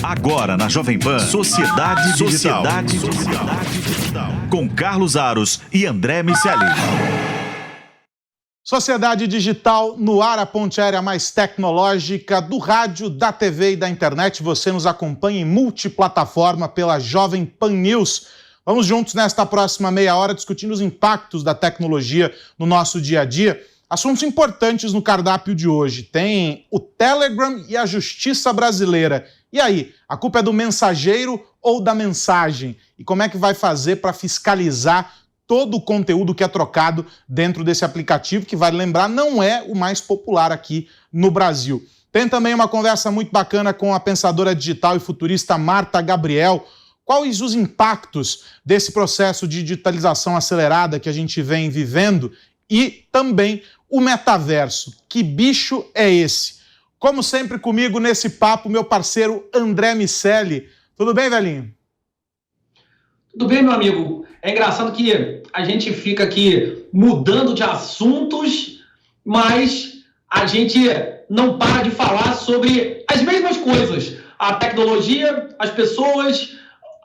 Agora na Jovem Pan, Sociedade Digital. Com Carlos Aros e André Miceli. Sociedade Digital no ar, a ponte aérea mais tecnológica do rádio, da TV e da internet. Você nos acompanha em multiplataforma pela Jovem Pan News. Vamos juntos nesta próxima meia hora discutindo os impactos da tecnologia no nosso dia a dia. Assuntos importantes no cardápio de hoje. Tem o Telegram e a Justiça Brasileira. E aí, a culpa é do mensageiro ou da mensagem? E como é que vai fazer para fiscalizar todo o conteúdo que é trocado dentro desse aplicativo, que, vale lembrar, não é o mais popular aqui no Brasil. Tem também uma conversa muito bacana com a pensadora digital e futurista Marta Gabriel. Quais os impactos desse processo de digitalização acelerada que a gente vem vivendo? E também o metaverso. Que bicho é esse? Como sempre comigo nesse papo, meu parceiro André Miceli. Tudo bem, velhinho? Tudo bem, meu amigo. É engraçado que a gente fica aqui mudando de assuntos, mas a gente não para de falar sobre as mesmas coisas. A tecnologia, as pessoas,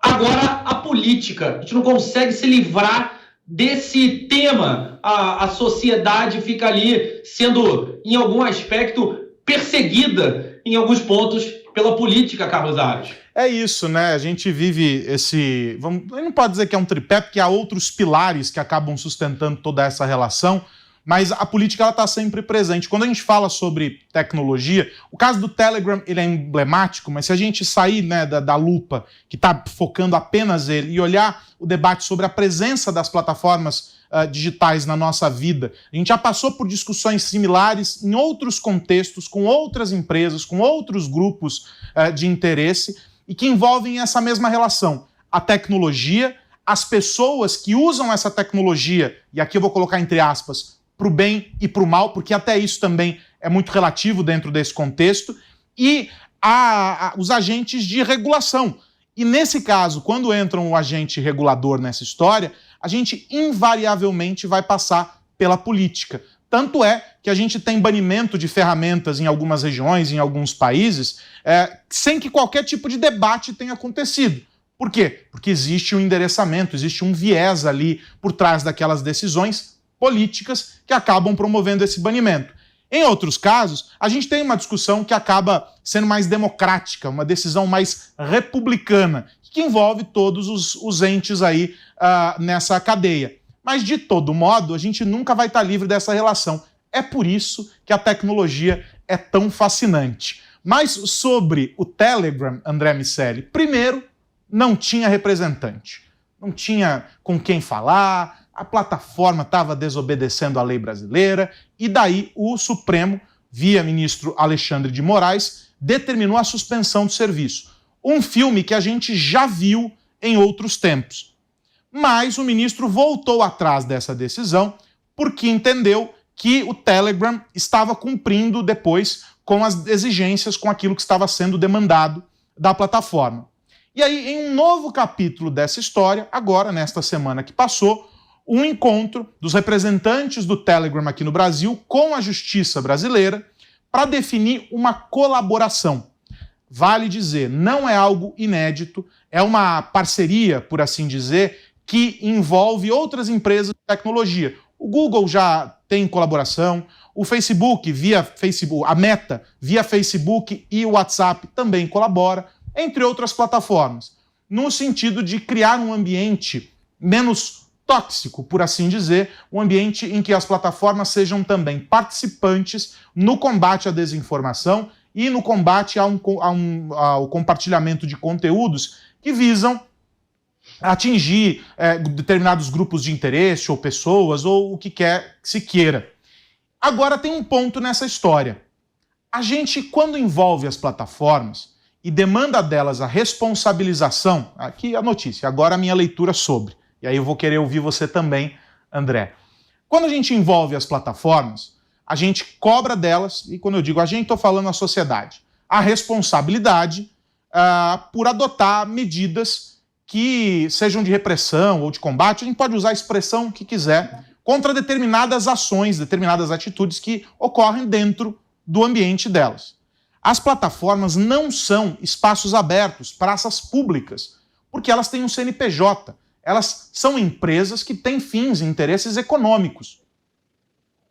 agora a política. A gente não consegue se livrar desse tema. A sociedade fica ali sendo, em algum aspecto, perseguida em alguns pontos pela política, Carlos Aros. É isso, né? A gente vive esse... não pode dizer que é um tripé, porque há outros pilares que acabam sustentando toda essa relação, mas a política está sempre presente. Quando a gente fala sobre tecnologia, o caso do Telegram ele é emblemático, mas se a gente sair, né, da lupa que está focando apenas ele e olhar o debate sobre a presença das plataformas digitais na nossa vida, a gente já passou por discussões similares em outros contextos, com outras empresas, com outros grupos de interesse, e que envolvem essa mesma relação. A tecnologia, as pessoas que usam essa tecnologia, e aqui eu vou colocar entre aspas, para o bem e para o mal, porque até isso também é muito relativo dentro desse contexto, e os agentes de regulação. E nesse caso, quando entra um agente regulador nessa história, a gente invariavelmente vai passar pela política. Tanto é que a gente tem banimento de ferramentas em algumas regiões, em alguns países, sem que qualquer tipo de debate tenha acontecido. Por quê? Porque existe um endereçamento, existe um viés ali por trás daquelas decisões políticas que acabam promovendo esse banimento. Em outros casos, a gente tem uma discussão que acaba sendo mais democrática, uma decisão mais republicana, que envolve todos os entes aí nessa cadeia. Mas, de todo modo, a gente nunca vai estar livre dessa relação. É por isso que a tecnologia é tão fascinante. Mas sobre o Telegram, André Miceli, primeiro, não tinha representante. Não tinha com quem falar, a plataforma estava desobedecendo a lei brasileira, e daí o Supremo, via ministro Alexandre de Moraes, determinou a suspensão do serviço. Um filme que a gente já viu em outros tempos. Mas o ministro voltou atrás dessa decisão porque entendeu que o Telegram estava cumprindo depois com as exigências, com aquilo que estava sendo demandado da plataforma. E aí, em um novo capítulo dessa história, agora, nesta semana que passou, um encontro dos representantes do Telegram aqui no Brasil com a Justiça Brasileira para definir uma colaboração. Vale dizer, não é algo inédito, é uma parceria, por assim dizer, que envolve outras empresas de tecnologia. O Google já tem colaboração, o Facebook, via Facebook, a Meta, via Facebook e o WhatsApp também colabora, entre outras plataformas, no sentido de criar um ambiente menos tóxico, por assim dizer, um ambiente em que as plataformas sejam também participantes no combate à desinformação e no combate ao compartilhamento de conteúdos que visam atingir determinados grupos de interesse ou pessoas ou o que quer que se queira. Agora tem um ponto nessa história. A gente, quando envolve as plataformas e demanda delas a responsabilização, aqui a notícia, agora a minha leitura sobre, e aí eu vou querer ouvir você também, André. Quando a gente envolve as plataformas, a gente cobra delas, e quando eu digo a gente, estou falando a sociedade, a responsabilidade por adotar medidas que sejam de repressão ou de combate, a gente pode usar a expressão que quiser, contra determinadas ações, determinadas atitudes que ocorrem dentro do ambiente delas. As plataformas não são espaços abertos, praças públicas, porque elas têm um CNPJ. Elas são empresas que têm fins e interesses econômicos.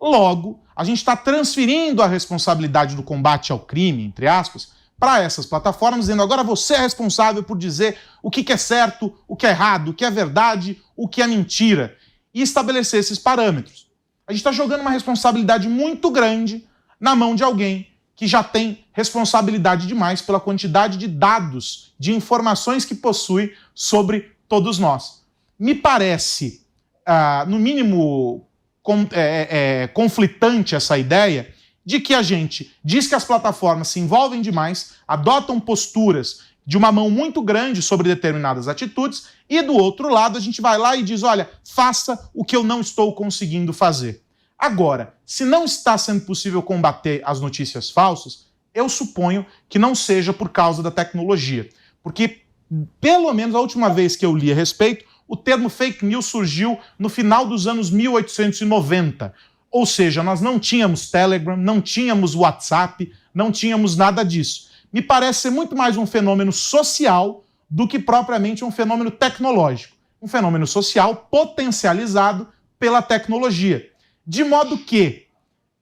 Logo, a gente está transferindo a responsabilidade do combate ao crime, entre aspas, para essas plataformas, dizendo agora você é responsável por dizer o que é certo, o que é errado, o que é verdade, o que é mentira, e estabelecer esses parâmetros. A gente está jogando uma responsabilidade muito grande na mão de alguém que já tem responsabilidade demais pela quantidade de dados, de informações que possui sobre todos nós. Me parece, no mínimo, conflitante essa ideia de que a gente diz que as plataformas se envolvem demais, adotam posturas de uma mão muito grande sobre determinadas atitudes, e do outro lado a gente vai lá e diz, olha, faça o que eu não estou conseguindo fazer. Agora, se não está sendo possível combater as notícias falsas, eu suponho que não seja por causa da tecnologia. Porque, pelo menos a última vez que eu li a respeito, o termo fake news surgiu no final dos anos 1890. Ou seja, nós não tínhamos Telegram, não tínhamos WhatsApp, não tínhamos nada disso. Me parece ser muito mais um fenômeno social do que propriamente um fenômeno tecnológico. Um fenômeno social potencializado pela tecnologia. De modo que,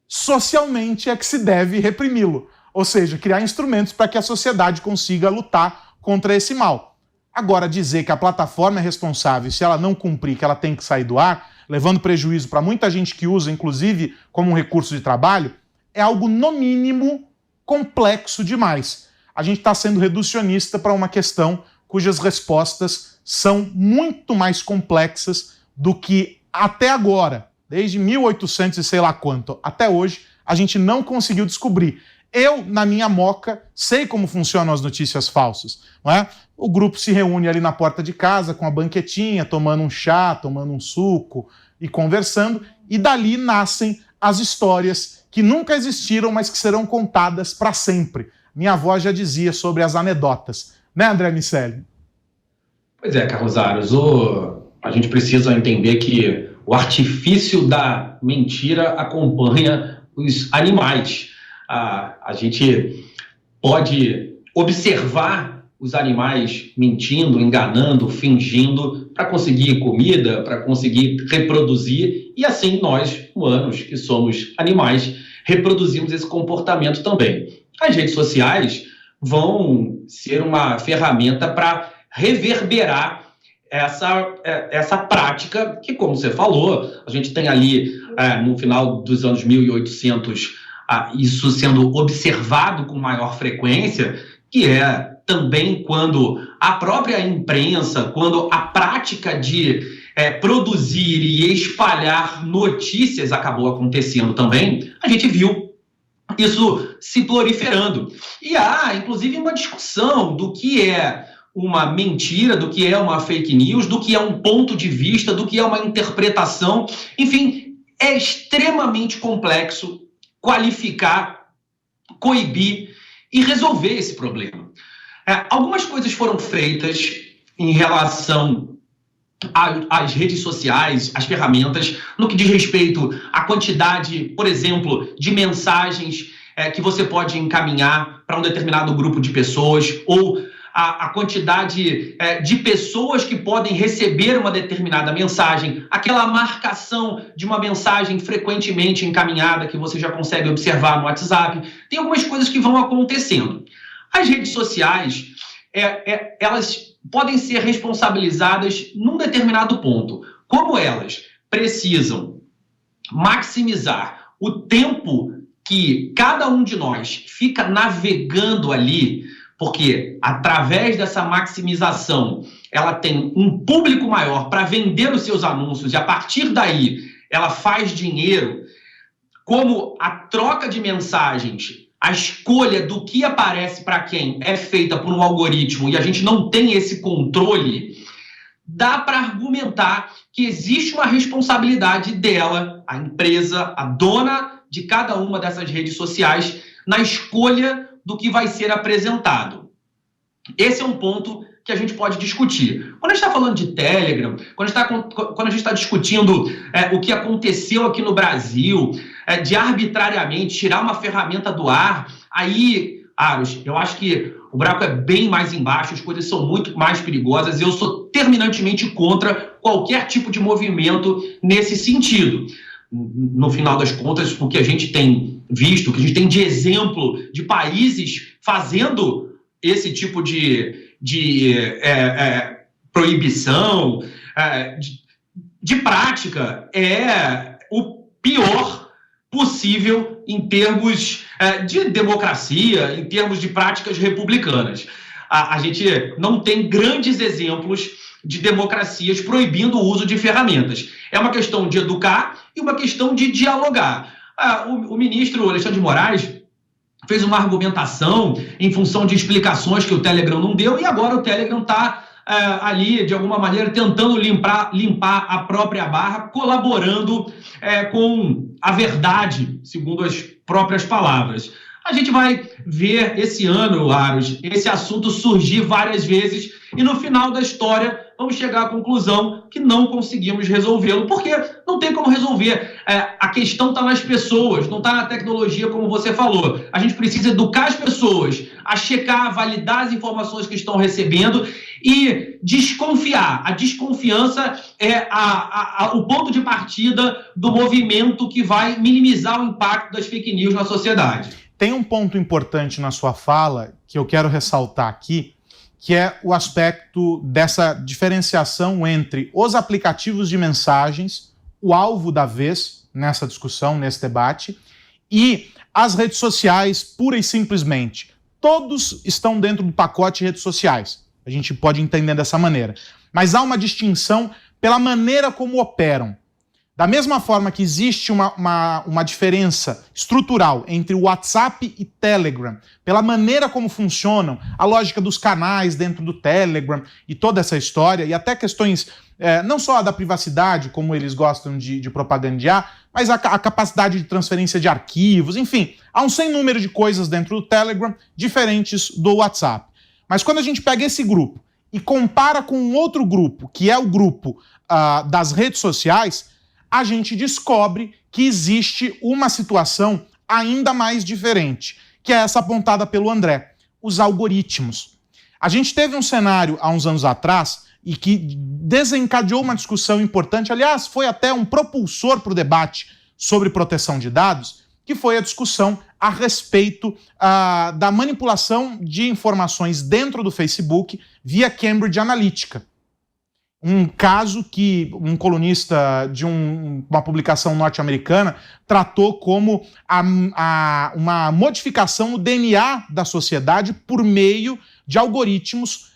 socialmente, é que se deve reprimi-lo. Ou seja, criar instrumentos para que a sociedade consiga lutar contra esse mal. Agora, dizer que a plataforma é responsável, se ela não cumprir, que ela tem que sair do ar, levando prejuízo para muita gente que usa, inclusive, como um recurso de trabalho, é algo, no mínimo, complexo demais. A gente está sendo reducionista para uma questão cujas respostas são muito mais complexas do que até agora, desde 1800 e sei lá quanto, até hoje, a gente não conseguiu descobrir. Eu, na minha moca, sei como funcionam as notícias falsas, não é? O grupo se reúne ali na porta de casa com a banquetinha, tomando um chá, tomando um suco e conversando, e dali nascem as histórias que nunca existiram, mas que serão contadas para sempre. Minha avó já dizia sobre as anedotas. Né, André Miceli? Pois é, Carlos Aros, a gente precisa entender que o artifício da mentira acompanha os animais. A gente pode observar os animais mentindo, enganando, fingindo para conseguir comida, para conseguir reproduzir, e assim nós, humanos, que somos animais, reproduzimos esse comportamento também. As redes sociais vão ser uma ferramenta para reverberar essa prática que, como você falou, a gente tem ali no final dos anos 1800 isso sendo observado com maior frequência, que é também quando a própria imprensa, quando a prática de produzir e espalhar notícias acabou acontecendo também, a gente viu isso se proliferando. E há, inclusive, uma discussão do que é uma mentira, do que é uma fake news, do que é um ponto de vista, do que é uma interpretação. Enfim, é extremamente complexo qualificar, coibir e resolver esse problema. Algumas coisas foram feitas em relação às redes sociais, às ferramentas, no que diz respeito à quantidade, por exemplo, de mensagens que você pode encaminhar para um determinado grupo de pessoas, ou a quantidade de pessoas que podem receber uma determinada mensagem, aquela marcação de uma mensagem frequentemente encaminhada que você já consegue observar no WhatsApp. Tem algumas coisas que vão acontecendo. As redes sociais, elas podem ser responsabilizadas num determinado ponto. Como elas precisam maximizar o tempo que cada um de nós fica navegando ali, porque através dessa maximização ela tem um público maior para vender os seus anúncios e a partir daí ela faz dinheiro, como a troca de mensagens, a escolha do que aparece para quem é feita por um algoritmo e a gente não tem esse controle, dá para argumentar que existe uma responsabilidade dela, a empresa, a dona de cada uma dessas redes sociais, na escolha do que vai ser apresentado. Esse é um ponto que a gente pode discutir. Quando a gente está falando de Telegram, quando a gente está discutindo o que aconteceu aqui no Brasil, de arbitrariamente tirar uma ferramenta do ar, aí Aros, eu acho que o buraco é bem mais embaixo, as coisas são muito mais perigosas e eu sou terminantemente contra qualquer tipo de movimento nesse sentido. No final das contas, o que a gente tem visto, o que a gente tem de exemplo de países fazendo esse tipo de proibição, de prática, é o pior possível em termos de democracia, em termos de práticas republicanas. A gente não tem grandes exemplos de democracias proibindo o uso de ferramentas. É uma questão de educar e uma questão de dialogar. O ministro Alexandre de Moraes fez uma argumentação em função de explicações que o Telegram não deu e agora o Telegram está ali, de alguma maneira, tentando limpar a própria barra, colaborando com a verdade, segundo as próprias palavras. A gente vai ver esse ano, Aros, esse assunto surgir várias vezes e no final da história vamos chegar à conclusão que não conseguimos resolvê-lo, porque não tem como resolver. A questão está nas pessoas, não está na tecnologia, como você falou. A gente precisa educar as pessoas a checar, validar as informações que estão recebendo e desconfiar. A desconfiança é o ponto de partida do movimento que vai minimizar o impacto das fake news na sociedade. Tem um ponto importante na sua fala que eu quero ressaltar aqui, que é o aspecto dessa diferenciação entre os aplicativos de mensagens, o alvo da vez nessa discussão, nesse debate, e as redes sociais, pura e simplesmente. Todos estão dentro do pacote redes sociais. A gente pode entender dessa maneira. Mas há uma distinção pela maneira como operam. Da mesma forma que existe uma diferença estrutural entre o WhatsApp e Telegram, pela maneira como funcionam, a lógica dos canais dentro do Telegram e toda essa história, e até questões não só da privacidade, como eles gostam de propagandear, mas a capacidade de transferência de arquivos, enfim, há um sem número de coisas dentro do Telegram diferentes do WhatsApp. Mas quando a gente pega esse grupo e compara com um outro grupo, que é o grupo das redes sociais, a gente descobre que existe uma situação ainda mais diferente, que é essa apontada pelo André, os algoritmos. A gente teve um cenário há uns anos atrás e que desencadeou uma discussão importante, aliás, foi até um propulsor para o debate sobre proteção de dados, que foi a discussão a respeito da manipulação de informações dentro do Facebook via Cambridge Analytica. Um caso que um colunista de uma publicação norte-americana tratou como uma modificação no DNA da sociedade por meio de algoritmos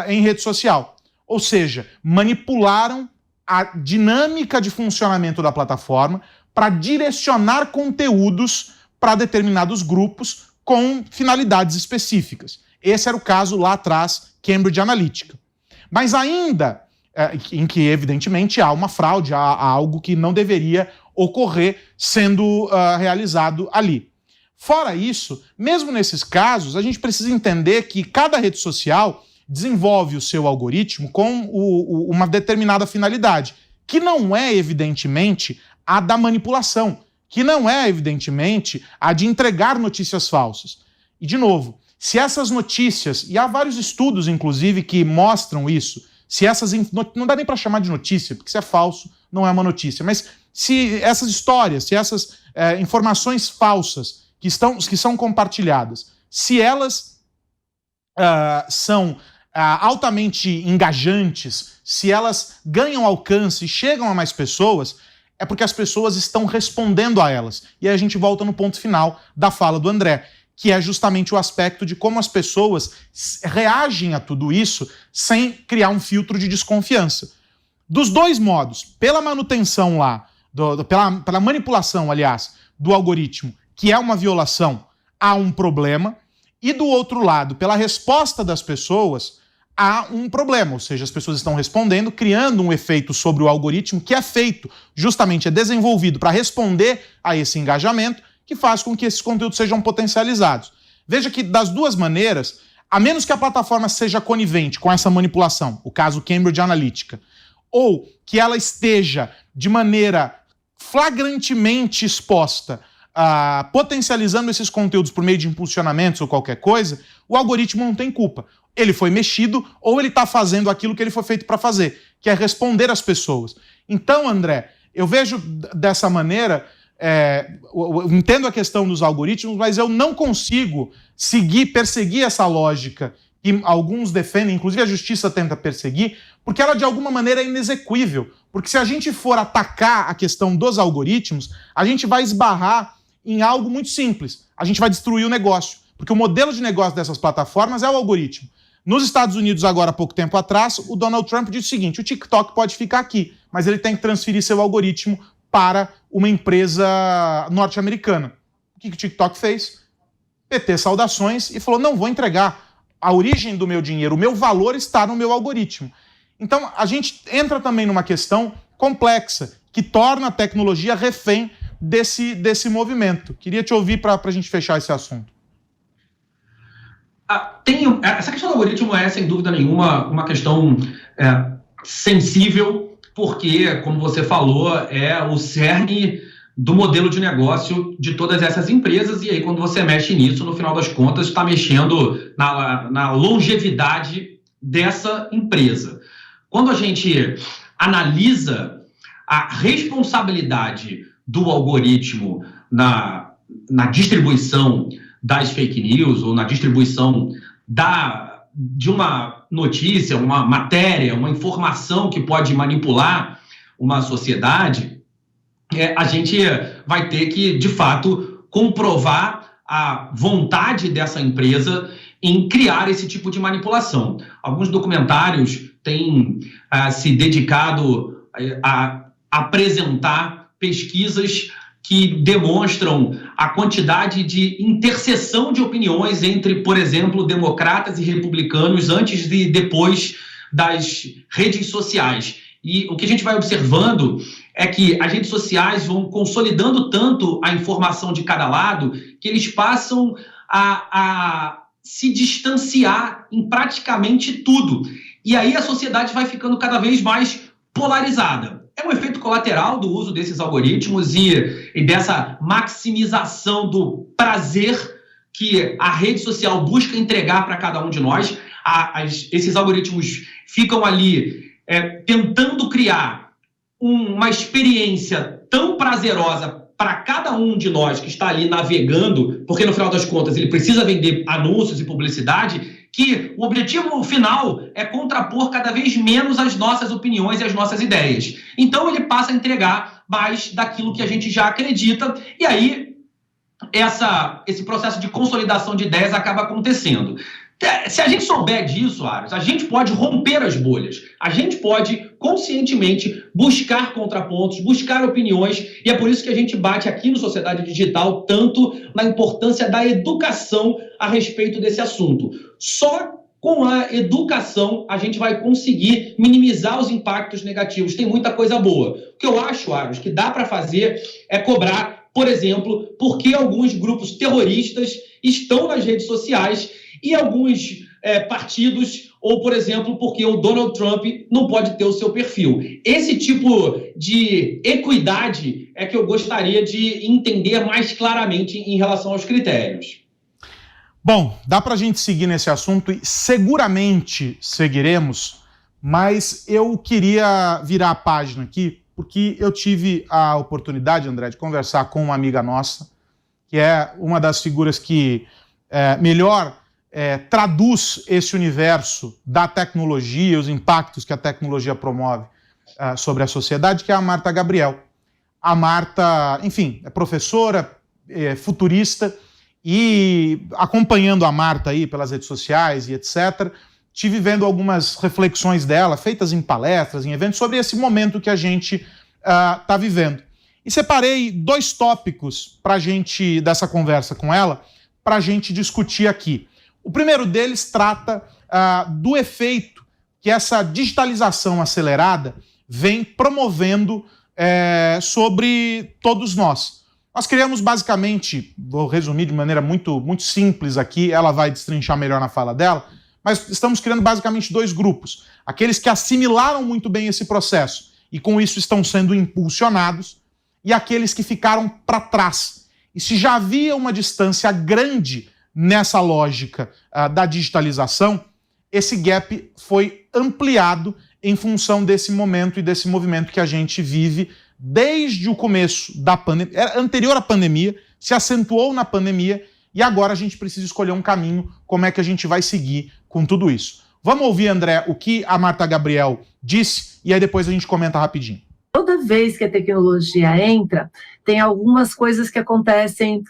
em rede social. Ou seja, manipularam a dinâmica de funcionamento da plataforma para direcionar conteúdos para determinados grupos com finalidades específicas. Esse era o caso lá atrás, Cambridge Analytica. Mas ainda em que, evidentemente, há uma fraude, há algo que não deveria ocorrer sendo realizado ali. Fora isso, mesmo nesses casos, a gente precisa entender que cada rede social desenvolve o seu algoritmo com uma determinada finalidade, que não é, evidentemente, a da manipulação, que não é, evidentemente, a de entregar notícias falsas. E, de novo, se essas notícias, e há vários estudos, inclusive, que mostram isso, se essas... Não dá nem para chamar de notícia, porque se é falso, não é uma notícia. Mas se essas histórias, se essas informações falsas que são compartilhadas, se elas são altamente engajantes, se elas ganham alcance e chegam a mais pessoas, é porque as pessoas estão respondendo a elas. E aí a gente volta no ponto final da fala do André, que é justamente o aspecto de como as pessoas reagem a tudo isso sem criar um filtro de desconfiança. Dos dois modos, pela manutenção lá, pela manipulação, aliás, do algoritmo, que é uma violação, há um problema, e do outro lado, pela resposta das pessoas, há um problema, ou seja, as pessoas estão respondendo, criando um efeito sobre o algoritmo que é feito, justamente é desenvolvido para responder a esse engajamento, que faz com que esses conteúdos sejam potencializados. Veja que, das duas maneiras, a menos que a plataforma seja conivente com essa manipulação, o caso Cambridge Analytica, ou que ela esteja de maneira flagrantemente exposta potencializando esses conteúdos por meio de impulsionamentos ou qualquer coisa, o algoritmo não tem culpa. Ele foi mexido ou ele está fazendo aquilo que ele foi feito para fazer, que é responder às pessoas. Então, André, eu vejo dessa maneira, eu entendo a questão dos algoritmos, mas eu não consigo perseguir essa lógica que alguns defendem, inclusive a justiça tenta perseguir, porque ela de alguma maneira é inexequível. Porque se a gente for atacar a questão dos algoritmos, a gente vai esbarrar em algo muito simples. A gente vai destruir o negócio. Porque o modelo de negócio dessas plataformas é o algoritmo. Nos Estados Unidos, agora há pouco tempo atrás, o Donald Trump disse o seguinte: o TikTok pode ficar aqui, mas ele tem que transferir seu algoritmo para uma empresa norte-americana. O que o TikTok fez? PT saudações e falou: não, vou entregar. A origem do meu dinheiro, o meu valor está no meu algoritmo. Então, a gente entra também numa questão complexa, que torna a tecnologia refém desse movimento. Queria te ouvir para a gente fechar esse assunto. Essa questão do algoritmo é, sem dúvida nenhuma, uma questão sensível, porque, como você falou, é o cerne do modelo de negócio de todas essas empresas, e aí quando você mexe nisso, no final das contas, está mexendo na longevidade dessa empresa. Quando a gente analisa a responsabilidade do algoritmo na distribuição das fake news ou na distribuição de uma notícia, uma matéria, uma informação que pode manipular uma sociedade, a gente vai ter que, de fato, comprovar a vontade dessa empresa em criar esse tipo de manipulação. Alguns documentários têm se dedicado a apresentar pesquisas que demonstram a quantidade de interseção de opiniões entre, por exemplo, democratas e republicanos antes e depois das redes sociais. E o que a gente vai observando é que as redes sociais vão consolidando tanto a informação de cada lado que eles passam a se distanciar em praticamente tudo. E aí a sociedade vai ficando cada vez mais polarizada. É um efeito colateral do uso desses algoritmos e dessa maximização do prazer que a rede social busca entregar para cada um de nós. Esses algoritmos ficam ali tentando criar uma experiência tão prazerosa para cada um de nós que está ali navegando, porque no final das contas ele precisa vender anúncios e publicidade, que o objetivo final é contrapor cada vez menos as nossas opiniões e as nossas ideias. Então ele passa a entregar mais daquilo que a gente já acredita, e aí esse processo de consolidação de ideias acaba acontecendo. Se a gente souber disso, Aros, a gente pode romper as bolhas, a gente pode conscientemente buscar contrapontos, buscar opiniões, e é por isso que a gente bate aqui no Sociedade Digital tanto na importância da educação a respeito desse assunto. Só com a educação a gente vai conseguir minimizar os impactos negativos. Tem muita coisa boa. O que eu acho, Aros, que dá para fazer é cobrar, por exemplo, por que alguns grupos terroristas estão nas redes sociais e alguns partidos, ou, por exemplo, porque o Donald Trump não pode ter o seu perfil. Esse tipo de equidade é que eu gostaria de entender mais claramente em relação aos critérios. Bom, dá para a gente seguir nesse assunto e seguramente seguiremos, mas eu queria virar a página aqui, porque eu tive a oportunidade, André, de conversar com uma amiga nossa, que é uma das figuras que melhor traduz esse universo da tecnologia, os impactos que a tecnologia promove sobre a sociedade, que é a Marta Gabriel. A Marta, enfim, é professora, futurista, e acompanhando a Marta aí pelas redes sociais e etc., tive vendo algumas reflexões dela, feitas em palestras, em eventos, sobre esse momento que a gente está vivendo. E separei 2 tópicos dessa conversa com ela, para a gente discutir aqui. O primeiro deles trata do efeito que essa digitalização acelerada vem promovendo sobre todos nós. Nós criamos basicamente, vou resumir de maneira muito, muito simples aqui, ela vai destrinchar melhor na fala dela, mas estamos criando basicamente 2 grupos. Aqueles que assimilaram muito bem esse processo e com isso estão sendo impulsionados, e aqueles que ficaram para trás. e se já havia uma distância grande nessa lógica da digitalização, esse gap foi ampliado em função desse momento e desse movimento que a gente vive desde o começo da pandemia, era anterior à pandemia, se acentuou na pandemia e agora a gente precisa escolher um caminho, como é que a gente vai seguir com tudo isso. Vamos ouvir, André, o que a Marta Gabriel disse e aí depois a gente comenta rapidinho. Toda vez que a tecnologia entra, tem algumas coisas que acontecem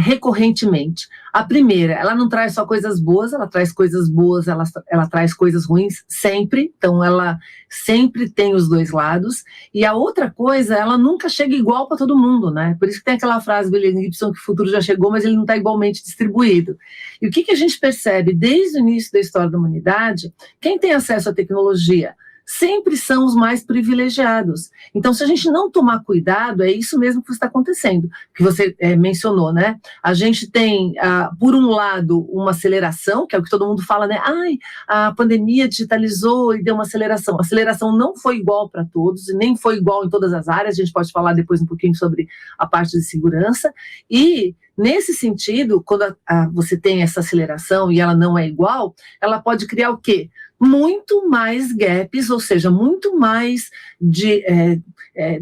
recorrentemente. A primeira, ela não traz só coisas boas, ela traz coisas boas, ela traz coisas ruins sempre, então ela sempre tem os dois lados. E a outra coisa, ela nunca chega igual para todo mundo, né? Por isso que tem aquela frase do William Gibson que o futuro já chegou, mas ele não está igualmente distribuído. E o que a gente percebe desde o início da história da humanidade? Quem tem acesso à tecnologia sempre são os mais privilegiados. Então, se a gente não tomar cuidado, é isso mesmo que está acontecendo, que você mencionou, né? A gente tem, por um lado, uma aceleração, que é o que todo mundo fala, né? Ai, a pandemia digitalizou e deu uma aceleração. A aceleração não foi igual para todos, e nem foi igual em todas as áreas, a gente pode falar depois um pouquinho sobre a parte de segurança, e nesse sentido, quando você tem essa aceleração e ela não é igual, ela pode criar o quê? Muito mais gaps, ou seja, muito mais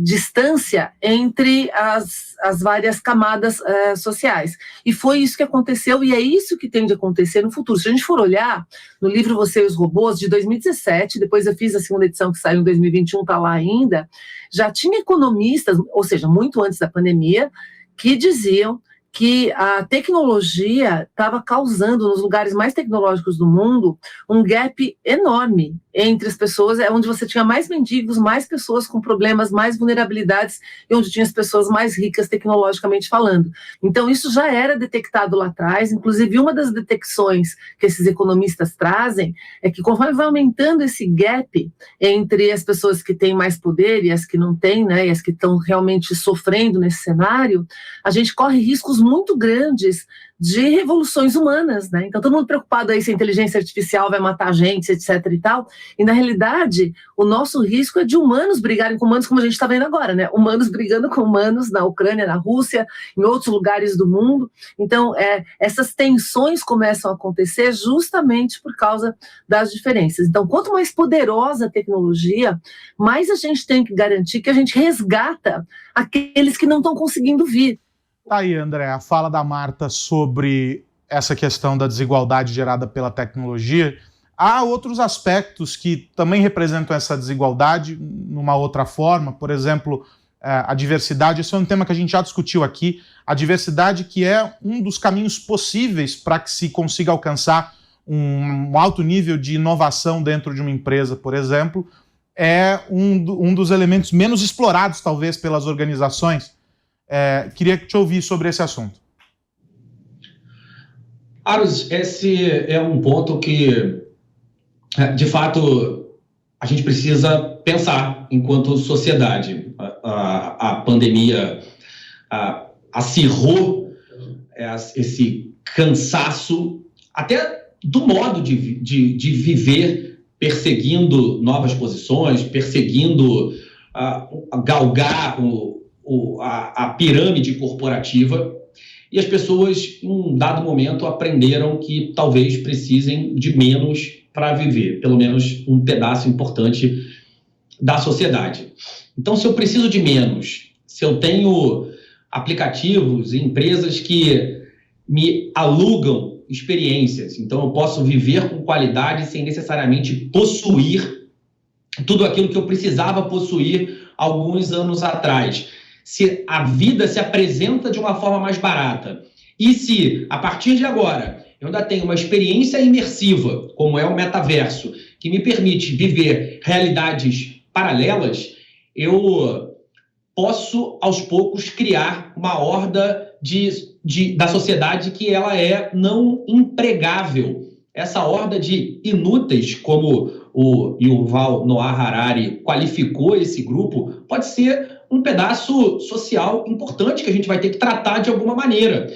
distância entre as várias camadas sociais. E foi isso que aconteceu e é isso que tende a acontecer no futuro. Se a gente for olhar no livro Você e os Robôs, de 2017, depois eu fiz a segunda edição que saiu em 2021, está lá ainda, já tinha economistas, ou seja, muito antes da pandemia, que diziam que a tecnologia estava causando, nos lugares mais tecnológicos do mundo, um gap enorme entre as pessoas, onde você tinha mais mendigos, mais pessoas com problemas, mais vulnerabilidades, e onde tinha as pessoas mais ricas tecnologicamente falando. Então, isso já era detectado lá atrás, inclusive uma das detecções que esses economistas trazem é que conforme vai aumentando esse gap entre as pessoas que têm mais poder e as que não têm, né, e as que estão realmente sofrendo nesse cenário, a gente corre riscos muito grandes de revoluções humanas, né? Então, todo mundo preocupado aí se a inteligência artificial vai matar a gente, etc e tal, e na realidade, o nosso risco é de humanos brigarem com humanos, como a gente está vendo agora, né? Humanos brigando com humanos na Ucrânia, na Rússia, em outros lugares do mundo. Então, essas tensões começam a acontecer justamente por causa das diferenças. Então, quanto mais poderosa a tecnologia, mais a gente tem que garantir que a gente resgata aqueles que não estão conseguindo vir. Tá aí, André, a fala da Marta sobre essa questão da desigualdade gerada pela tecnologia. Há outros aspectos que também representam essa desigualdade numa outra forma, por exemplo, a diversidade. Esse é um tema que a gente já discutiu aqui. A diversidade, que é um dos caminhos possíveis para que se consiga alcançar um alto nível de inovação dentro de uma empresa, por exemplo, é um dos elementos menos explorados, talvez, pelas organizações. Queria te ouvir sobre esse assunto. Aros, esse é um ponto que, de fato, a gente precisa pensar enquanto sociedade. A pandemia acirrou esse cansaço, até do modo de viver, perseguindo novas posições, perseguindo galgar a pirâmide corporativa, e as pessoas, em um dado momento, aprenderam que talvez precisem de menos para viver, pelo menos um pedaço importante da sociedade. Então, se eu preciso de menos, se eu tenho aplicativos e empresas que me alugam experiências, então eu posso viver com qualidade sem necessariamente possuir tudo aquilo que eu precisava possuir alguns anos atrás. Se a vida se apresenta de uma forma mais barata e se, a partir de agora, eu ainda tenho uma experiência imersiva, como é o metaverso, que me permite viver realidades paralelas, eu posso, aos poucos, criar uma horda da sociedade que ela é não empregável. Essa horda de inúteis, como o Yuval Noah Harari qualificou esse grupo, pode ser um pedaço social importante que a gente vai ter que tratar de alguma maneira.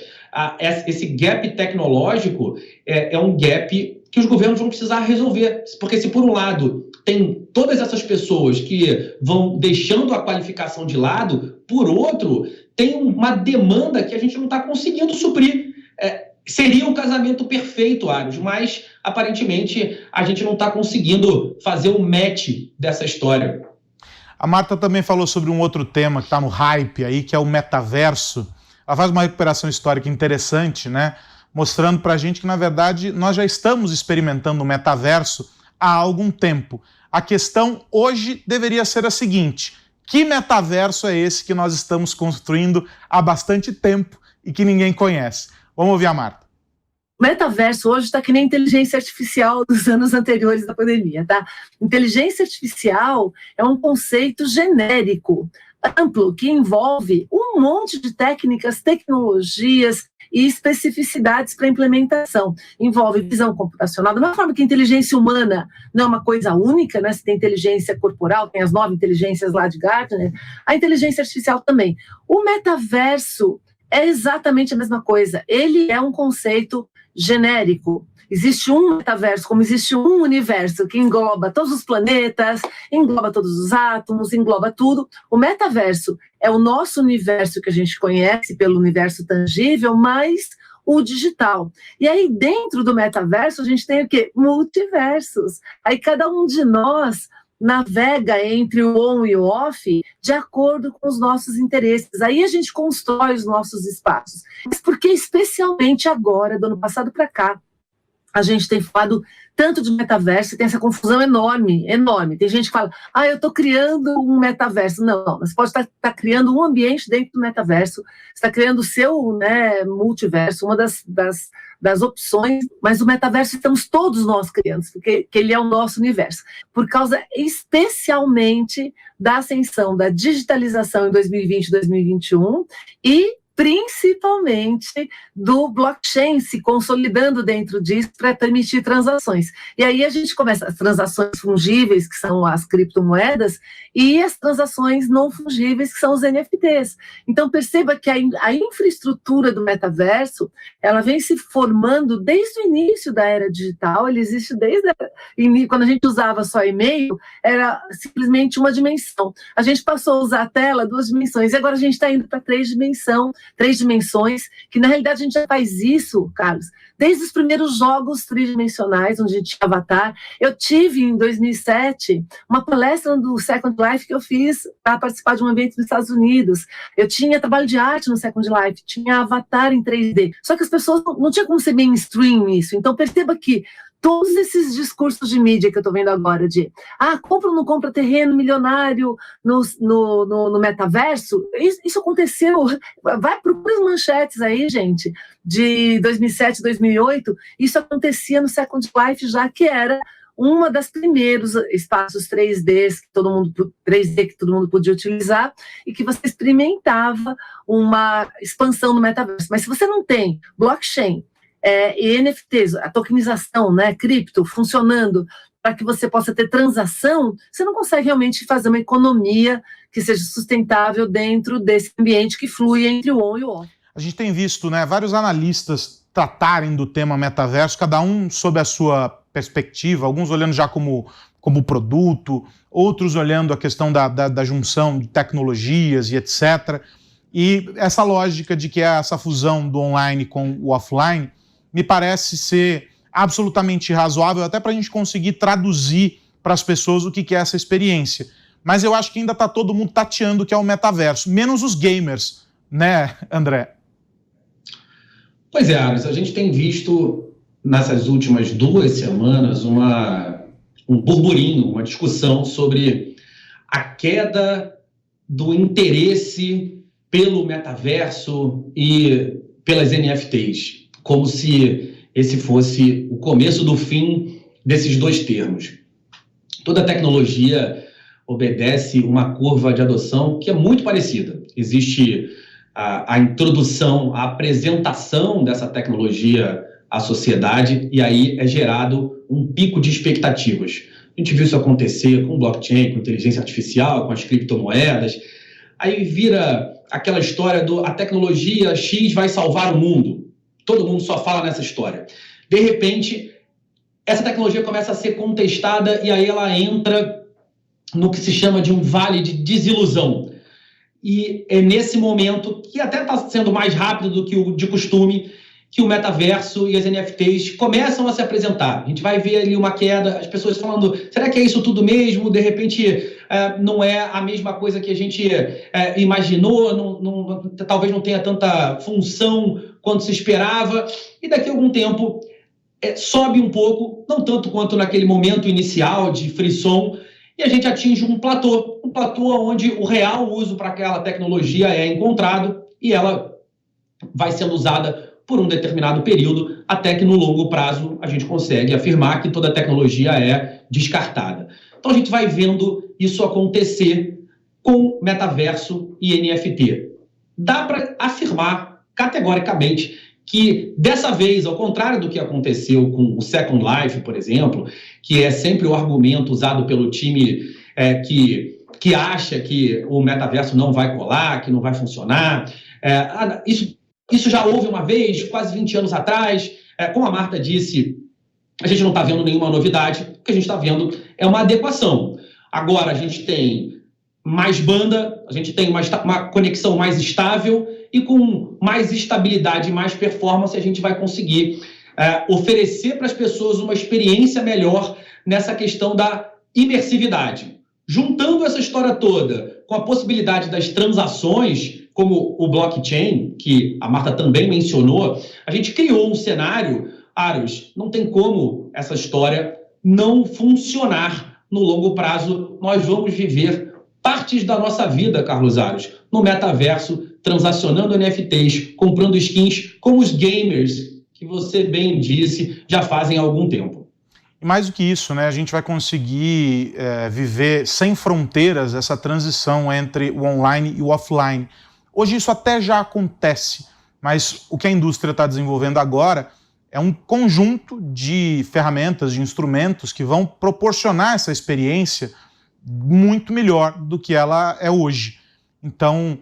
Esse gap tecnológico é um gap que os governos vão precisar resolver. Porque se, por um lado, tem todas essas pessoas que vão deixando a qualificação de lado, por outro, tem uma demanda que a gente não está conseguindo suprir. Seria um casamento perfeito, Aros, mas, aparentemente, a gente não está conseguindo fazer um match dessa história. A Marta também falou sobre um outro tema que está no hype aí, que é o metaverso. Ela faz uma recuperação histórica interessante, né? Mostrando para a gente que, na verdade, nós já estamos experimentando o metaverso há algum tempo. A questão hoje deveria ser a seguinte: que metaverso é esse que nós estamos construindo há bastante tempo e que ninguém conhece? Vamos ouvir a Marta. O metaverso hoje está que nem a inteligência artificial dos anos anteriores da pandemia, tá? Inteligência artificial é um conceito genérico, amplo, que envolve um monte de técnicas, tecnologias e especificidades para implementação. Envolve visão computacional, da mesma forma que a inteligência humana não é uma coisa única, né? Se tem inteligência corporal, tem as 9 inteligências lá de Gartner, a inteligência artificial também. O metaverso é exatamente a mesma coisa. Ele é um conceito genérico. Existe um metaverso, como existe um universo que engloba todos os planetas, engloba todos os átomos, engloba tudo. O metaverso é o nosso universo que a gente conhece pelo universo tangível, mas o digital. E aí, dentro do metaverso, a gente tem o quê? Multiversos. Aí cada um de nós navega entre o on e o off de acordo com os nossos interesses. Aí a gente constrói os nossos espaços. Mas por que especialmente agora, do ano passado para cá, a gente tem falado tanto de metaverso, tem essa confusão enorme, enorme. Tem gente que fala, eu estou criando um metaverso. Não, você pode estar criando um ambiente dentro do metaverso, você está criando o seu, né, multiverso, uma das opções, mas o metaverso estamos todos nós criando, porque ele é o nosso universo. Por causa especialmente da ascensão da digitalização em 2020 e 2021 e principalmente do blockchain se consolidando dentro disso para permitir transações. E aí a gente começa as transações fungíveis, que são as criptomoedas, e as transações não fungíveis, que são os NFTs. Então perceba que a infraestrutura do metaverso, ela vem se formando desde o início da era digital, ele existe desde quando a gente usava só e-mail, era simplesmente uma dimensão. A gente passou a usar a tela, 2 dimensões, e agora a gente está indo para 3 dimensões, que na realidade a gente já faz isso, Carlos, desde os primeiros jogos tridimensionais, onde a gente tinha avatar. Eu tive, em 2007, uma palestra do Second Life que eu fiz para participar de um evento nos Estados Unidos. Eu tinha trabalho de arte no Second Life, tinha avatar em 3D. Só que as pessoas não tinham como ser mainstream isso. Então perceba que todos esses discursos de mídia que eu estou vendo agora de compra ou não compra terreno milionário no metaverso, isso aconteceu, vai procurar as manchetes aí, gente, de 2007, 2008, isso acontecia no Second Life já, que era uma das primeiros espaços 3D que todo mundo podia utilizar e que você experimentava uma expansão no metaverso. Mas se você não tem blockchain, e NFTs, a tokenização, né, cripto, funcionando para que você possa ter transação, você não consegue realmente fazer uma economia que seja sustentável dentro desse ambiente que flui entre o on e o off. A gente tem visto, né, vários analistas tratarem do tema metaverso, cada um sob a sua perspectiva, alguns olhando já como produto, outros olhando a questão da junção de tecnologias e etc. E essa lógica de que é essa fusão do online com o offline me parece ser absolutamente razoável, até para a gente conseguir traduzir para as pessoas o que é essa experiência. Mas eu acho que ainda está todo mundo tateando o que é o metaverso, menos os gamers, né, André? Pois é, Aros, a gente tem visto nessas últimas 2 semanas um burburinho, uma discussão sobre a queda do interesse pelo metaverso e pelas NFTs, como se esse fosse o começo do fim desses 2 termos. Toda tecnologia obedece uma curva de adoção que é muito parecida. Existe a introdução, a apresentação dessa tecnologia à sociedade e aí é gerado um pico de expectativas. A gente viu isso acontecer com blockchain, com inteligência artificial, com as criptomoedas. Aí vira aquela história a tecnologia X vai salvar o mundo. Todo mundo só fala nessa história. De repente, essa tecnologia começa a ser contestada e aí ela entra no que se chama de um vale de desilusão. E é nesse momento, que até está sendo mais rápido do que o de costume, que o metaverso e as NFTs começam a se apresentar. A gente vai ver ali uma queda, as pessoas falando, será que é isso tudo mesmo? De repente, não é a mesma coisa que a gente imaginou, talvez não tenha tanta função quanto se esperava, e daqui a algum tempo sobe um pouco, não tanto quanto naquele momento inicial de frisson, e a gente atinge um platô onde o real uso para aquela tecnologia é encontrado e ela vai sendo usada por um determinado período, até que no longo prazo a gente consegue afirmar que toda tecnologia é descartada. Então a gente vai vendo isso acontecer com metaverso e NFT. Dá para afirmar categoricamente que dessa vez, ao contrário do que aconteceu com o Second Life, por exemplo, que é sempre o argumento usado pelo time que acha que o metaverso não vai colar, que não vai funcionar, isso já houve uma vez, quase 20 anos atrás. Como a Marta disse, a gente não está vendo nenhuma novidade. O que a gente está vendo é uma adequação. Agora a gente tem mais banda, a gente tem uma conexão mais estável e com mais estabilidade e mais performance a gente vai conseguir oferecer para as pessoas uma experiência melhor nessa questão da imersividade. Juntando essa história toda com a possibilidade das transações, como o blockchain, que a Marta também mencionou, a gente criou um cenário, Aros, não tem como essa história não funcionar no longo prazo. Nós vamos viver partes da nossa vida, Carlos Aros, no metaverso, transacionando NFTs, comprando skins, como os gamers, que você bem disse, já fazem há algum tempo. E mais do que isso, né, a gente vai conseguir viver sem fronteiras essa transição entre o online e o offline. Hoje isso até já acontece, mas o que a indústria está desenvolvendo agora é um conjunto de ferramentas, de instrumentos que vão proporcionar essa experiência muito melhor do que ela é hoje. Então,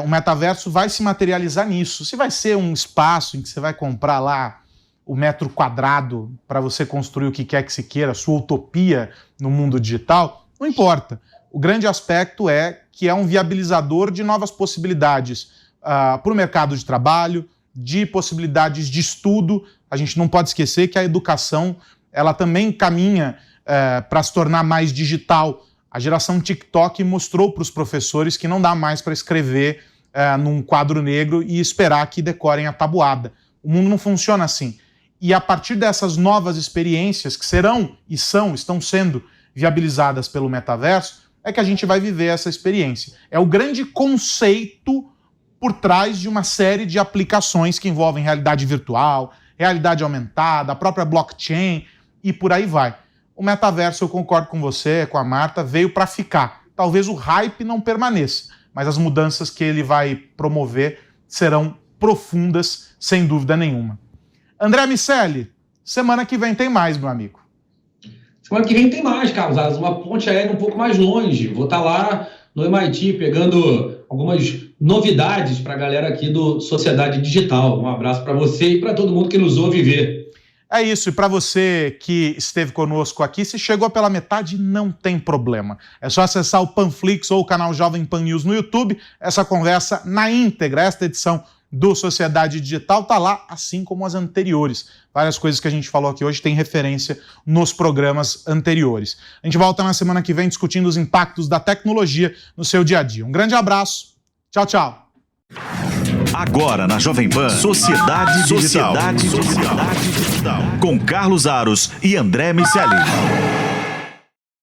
o metaverso vai se materializar nisso. Se vai ser um espaço em que você vai comprar lá o metro quadrado para você construir o que quer que se queira, a sua utopia no mundo digital, não importa. O grande aspecto é que é um viabilizador de novas possibilidades para o mercado de trabalho, de possibilidades de estudo. A gente não pode esquecer que a educação ela também caminha para se tornar mais digital. A geração TikTok mostrou para os professores que não dá mais para escrever num quadro negro e esperar que decorem a tabuada. O mundo não funciona assim. E a partir dessas novas experiências que estão sendo viabilizadas pelo metaverso, é que a gente vai viver essa experiência. É o grande conceito por trás de uma série de aplicações que envolvem realidade virtual, realidade aumentada, a própria blockchain e por aí vai. O metaverso, eu concordo com você, com a Marta, veio para ficar. Talvez o hype não permaneça, mas as mudanças que ele vai promover serão profundas, sem dúvida nenhuma. André Miceli, semana que vem tem mais, meu amigo. Semana que vem tem mais, Carlos. Uma ponte aérea um pouco mais longe. Vou estar lá no MIT pegando algumas novidades para a galera aqui do Sociedade Digital. Um abraço para você e para todo mundo que nos ouve ver. É isso, e para você que esteve conosco aqui, se chegou pela metade, não tem problema. É só acessar o Panflix ou o canal Jovem Pan News no YouTube. Essa conversa na íntegra, esta edição do Sociedade Digital está lá, assim como as anteriores. Várias coisas que a gente falou aqui hoje têm referência nos programas anteriores. A gente volta na semana que vem discutindo os impactos da tecnologia no seu dia a dia. Um grande abraço. Tchau, tchau. Agora na Jovem Pan, Sociedade Digital. Com Carlos Aros e André Miceli.